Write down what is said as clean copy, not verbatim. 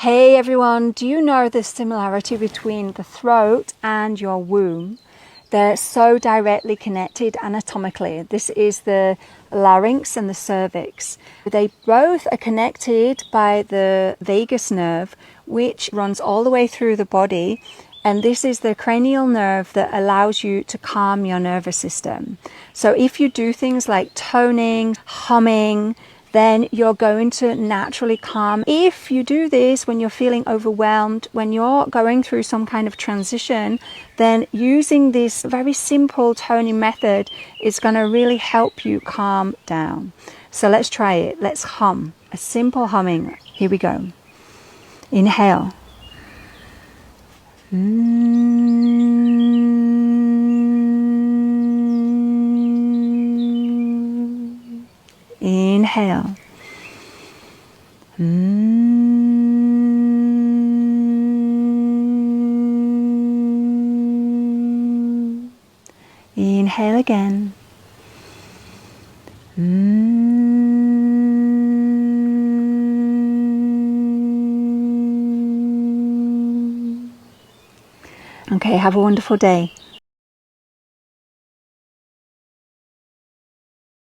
Hey everyone, do you know the similarity between the throat and your womb? They're so directly connected anatomically. This is the larynx and the cervix. They both are connected by the vagus nerve, which runs all the way through the body. And this is the cranial nerve that allows you to calm your nervous system. So if you do things like toning, humming, then you're going to naturally calm. If you do this when you're feeling overwhelmed, when you're going through some kind of transition, then using this very simple toning method is going to really help you calm down. So let's try it. Let's hum. A simple humming. Here we go. Inhale. Inhale. Inhale again. Okay, have a wonderful day.